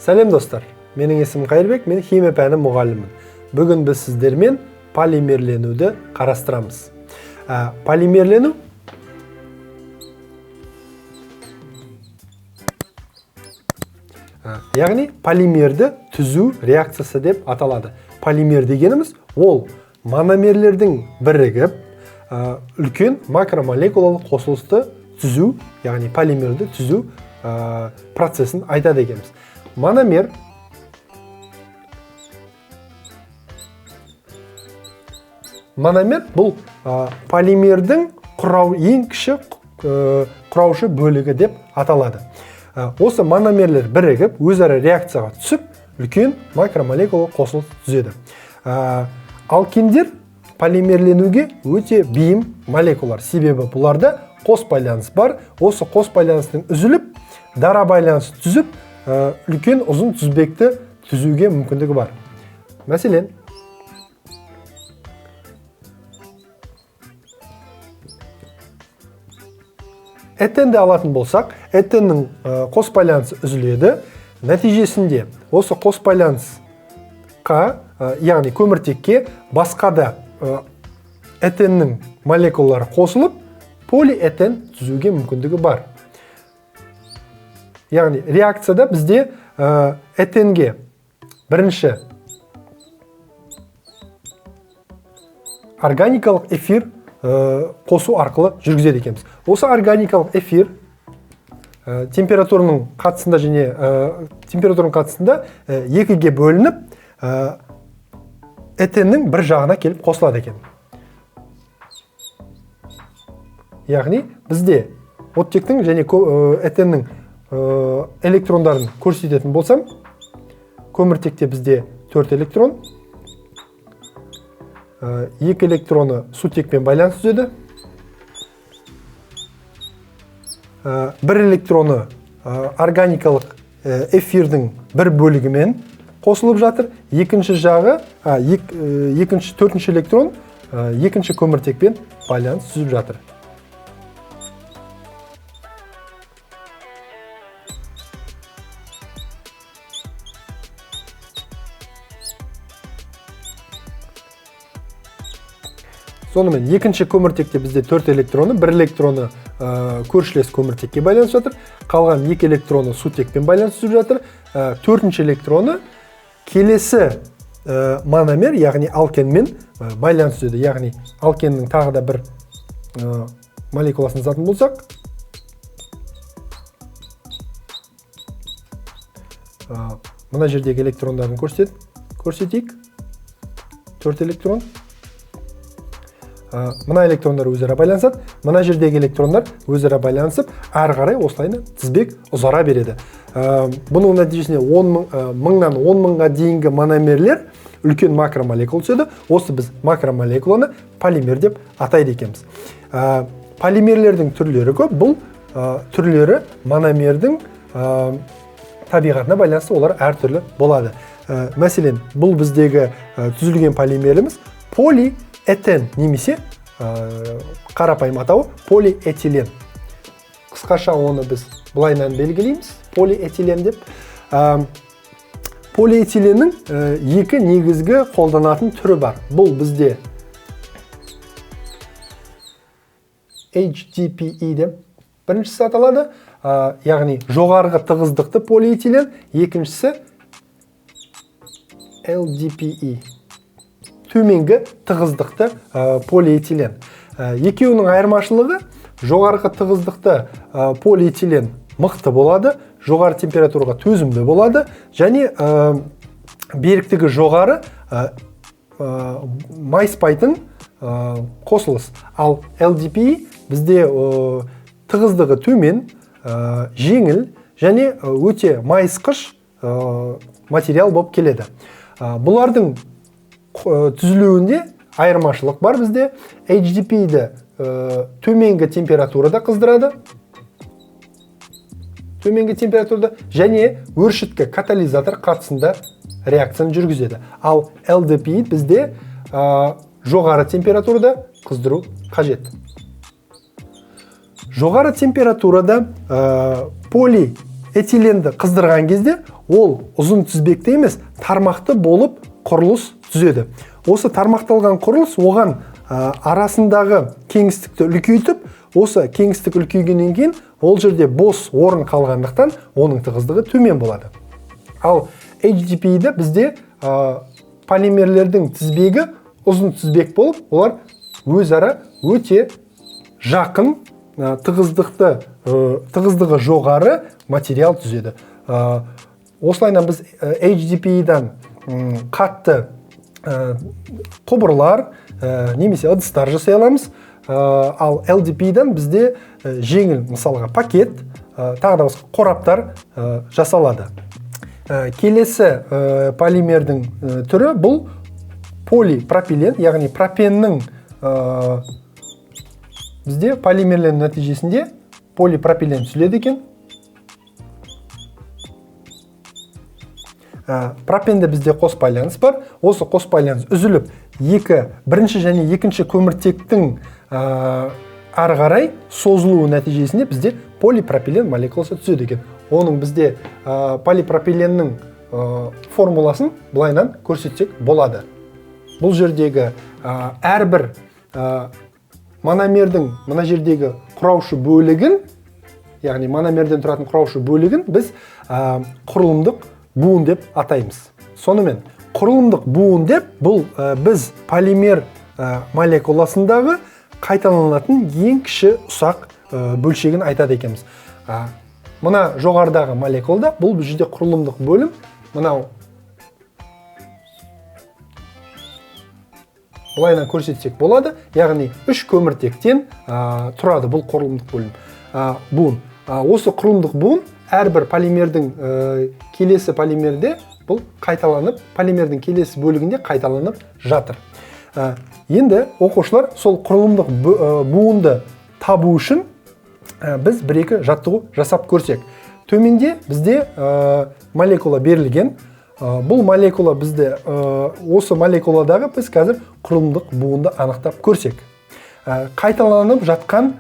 Сәлем достар, менің есімім Қайырбек, мен химия пәні мұғалімімін. Бүгін біз сіздермен полимерленуді қарастырамыз. Полимерлену яғни полимерді түзу реакциясы деп аталады. Полимер дегеніміз ол мономерлердің бірігіп, үлкен макромолекулалық қосылысты түзу, яғни полимерді түзу процесін айтады екенбіз. Мономер бұл полимердің ең кіші құраушы бөлігі деп аталады. Осы мономерлер бірігіп, өзара реакцияға түсіп, үлкен макромолекулалық қосылыс түзеді. Алкендер полимерленуге өте бейім молекулалар, себебі бұларда қос байланыс бар. Осы қос байланыстың үзіліп, дара байланыс түзіп, үлкен ұзын тізбекті түзуге мүмкіндігі бар. Мәселен, этенді алатын болсақ, этеннің қос байланысы үзіледі. Нәтижесінде осы қос байланысқа, яғни көміртекке басқа да этеннің молекулалары қосылып, полиэтен түзуге мүмкіндігі бар. Яғни реакцияда бізде этенге бірінші органикалық эфир қосу арқылы жүргізеді екенбіз. Осы органикалық эфир температураның қатысында екіге бөлініп, этеннің бір жағына келіп қосылады екен. Яғни бізде оттектің және этеннің электрондарын көрсететін болсам, көміртекте бізде 4 электрон, 2 электроны сутекпен байланыс түзеді, 1 электроны органикалық эфирдің бір бөлігімен қосылып жатыр, төртінші электрон екінші көміртекпен байланыс түзіп жатыр. Сонымен, екінші көміртекте бізде 4 электроны, 1 электроны көршілес көміртекке байланыс жатыр, қалған 2 электроны сутекпен байланыс түзіп жатыр, 4-ші электроны келесі мономер, яғни алкенмен байланыс түзеді. Яғни алкеннің тағы да бір молекуласын жазатын болсақ, мына жердегі электрондарын көрсетейік. 4 электрон. Мына электрондар өзара байланысады, мына жердегі электрондар өзара байланысып, әрі қарай осылайына тізбек ұзара береді. Бұның нәтижесінде 1000-нан 10.000-ға дейінгі мономерлер үлкен макромолекул түседі. Осы біз макромолекуланы полимер деп атайды екенбіз. Полимерлердің түрлері көп. Бұл түрлері мономердің табиғатына байланысты олар әртүрлі болады. Мәселен, бұл біздегі түзілген полимеріміз полиэтен немесе қарапайым атауы полиэтилен. Қысқаша оны біз былайынан белгілейміз, полиэтилен деп. Полиэтиленнің екі негізгі қолданатын түрі бар. Бұл бізде HDPE деп біріншісі аталады, яғни жоғарғы тығыздықты полиэтилен, екіншісі LDPE. Төменгі тығыздықты полиэтилен. Екеуінің айырмашылығы, жоғарғы тығыздықты полиэтилен мықты болады, жоғары температураға төзімді болады, және беріктігі жоғары майыспайтын қосылыс. Ал LDPE бізде тығыздығы төмен, жеңіл және өте майысқыш материал болып келеді. Бұлардың түзілуінде айырмашылық бар бізде. HDPE-ді төменгі температурада қыздырады, және өршіткі катализатор қатысында реакцияны жүргізеді. Ал LDPE бізде жоғары температурада қыздыру қажет. Жоғары температурада этиленді қыздырған кезде ол ұзын тізбекті емес, тармақты болып құрылыс түзеді. Осы тармақталған құрылыс оған арасындағы кеңістікті үлкейтіп, осы кеңістік үлкейгеннен кейін ол жерде бос орын қалғандықтан оның тығыздығы төмен болады. Ал HDPE-де бізде полимерлердің тізбегі ұзын тізбек болып, олар өзара өте жақын, тығыздығы жоғары материал түзеді. Осылайынан біз HDPE-дан қатты құбырлар, немесе ыдыстар жасай аламыз. Ал LDPE-дан бізде жеңіл, мысалға пакет, тағы да басқа қораптар жасалады. Келесі полимердің түрі бұл полипропилен, яғни пропеннің бізде полимерлену нәтижесінде полипропилен түзіледі екен. Пропенде бізде қос байланыс бар. Осы қос байланыс үзіліп, бірінші және екінші көміртектің ары қарай созылуы нәтижесінде бізде полипропилен молекуласы түзеді екен. Оның бізде полипропиленнің формуласын былайынан көрсетсек болады. Бұл жердегі әрбір мономердің мына жердегі құраушы бөлігін, яғни мономерден тұратын құраушы бөлігін біз құрылымдық буын деп атаймыз. Сонымен, құрылымдық буын деп бұл біз полимер молекуласындағы қайталанатын ең кіші ұсақ бөлшегін айтады екенбіз. Мына жоғарыдағы молекулада бұл жерде құрылымдық бөлім, мынау былайынан көрсетсек болады, яғни 3 көміртектен тұрады бұл құрылымдық буын. Осы құрылымдық буын әрбір полимердің келесі полимерде бұл қайталанып, полимердің келесі бөлігінде қайталанып жатыр. Енді оқушылар сол құрылымдық буынды табу үшін біз бір-екі жаттығу жасап көрсек. Төменде бізде молекула берілген. Бұл молекула бізде, осы молекуладағы біз қазір құрылымдық буынды анықтап көрсек. Қайталанып жатқан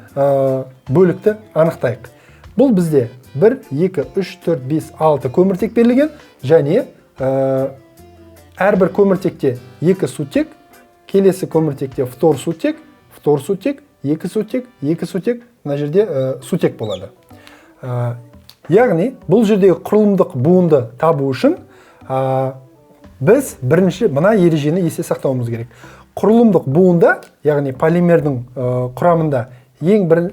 бөлікті анықтайық. Бұл бізде 1, 2, 3, 4, 5, 6 көміртек берілген, және әрбір көміртекте 2 сутек, келесі көміртекте фтор сутек, 2 сутек, 2 сутек, мына жерде сутек болады. Яғни, бұл жердегі құрылымдық буынды табу үшін біз бірінші мына ережені есте сақтауымыз керек. Құрылымдық буында, яғни полимердің құрамында ең бір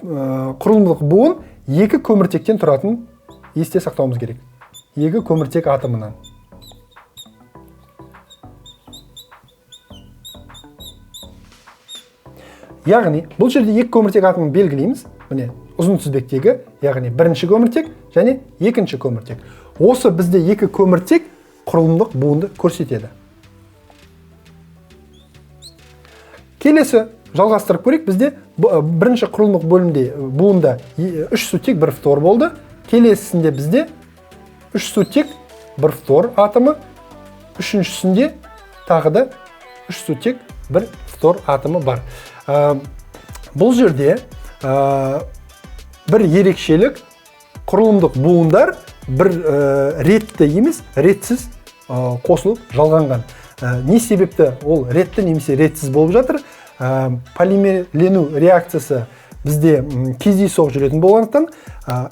құрылымдық буын 2 көміртектен тұратын есте сақтауымыз керек. 2 көміртек атомынан. Яғни, бұл жерде 2 көміртек атомын белгілейміз. Міне, ұзын тізбектегі, яғни бірінші көміртек және екінші көміртек. Осы бізде 2 көміртек құрылымдық буынды көрсетеді. Келесі жалғастырып көрейік. Бізде бірінші құрылымдық буында 3 сутек, 1 фтор болды. Келесісінде бізде 3 сутек, 1 фтор атомы, үшіншісінде тағы да 3 сутек, 1 фтор атомы бар. Бұл жерде бір ерекшелік, құрылымдық буындар бір ретті емес, ретсіз қосылып жалғанған. Не себепті ол ретті немесе ретсіз болып жатыр? Полимерлену реакциясы бізде кездейсоқ жүретін болғандықтан,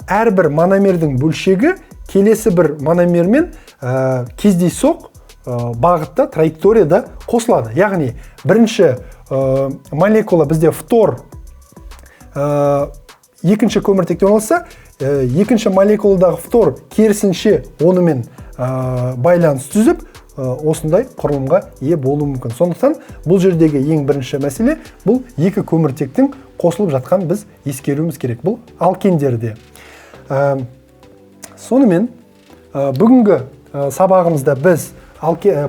әрбір мономердің бөлшегі келесі бір мономермен кездейсоқ бағытта, траекторияда қосылады. Яғни, бірінші молекула бізде фтор екінші көміртекте орналасса, екінші молекуладағы фтор керісінше онымен байланыс түзіп, осындай құрылымға ие болуы мүмкін. Сондықтан бұл жердегі ең бірінші мәселе бұл 2 көміртектің қосылып жатқан біз ескеруіміз керек. Бұл алкендерде. Сонымен бүгінгі сабағымызда біз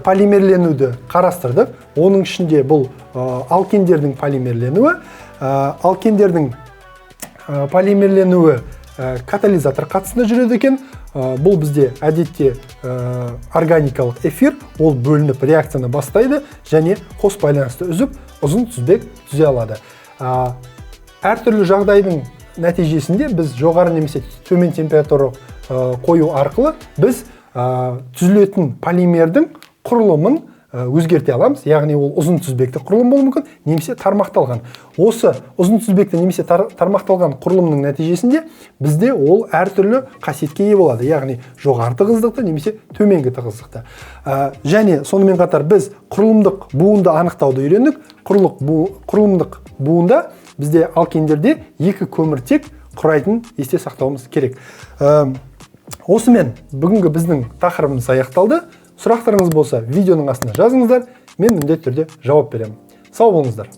полимерленуді қарастырдық. Оның ішінде бұл алкендердің полимерленуі. Алкендердің полимерленуі катализатор қатысында жүреді екен. Бұл бізде әдетте органикалық эфир, ол бөлініп реакцияны бастайды және қос байланысты үзіп, ұзын тізбек түзе алады. Әртүрлі жағдайдың нәтижесінде біз жоғары немесе төмен температура қою арқылы біз түзілетін полимердің құрылымын өзгерте аламыз. Яғни ол ұзын тізбекті құрылым болуы мүмкін, немесе тармақталған. Осы ұзын тізбекті немесе тармақталған құрылымның нәтижесінде бізде ол әртүрлі қасиетке ие болады. Яғни жоғары тығыздықты немесе төменгі тығыздықты. Және сонымен қатар біз құрылымдық буынды анықтауды үйрендік. Құрылымдық буында бізде алкендерде 2 көміртек құрайтын есте сақтауымыз керек. Осымен бүгінгі біздің тақырыбымыз аяқталды. Сұрақтарыңыз болса, видеоның астына жазыңыздар, мен міндетті түрде жауап беремін. Сау болыңыздар.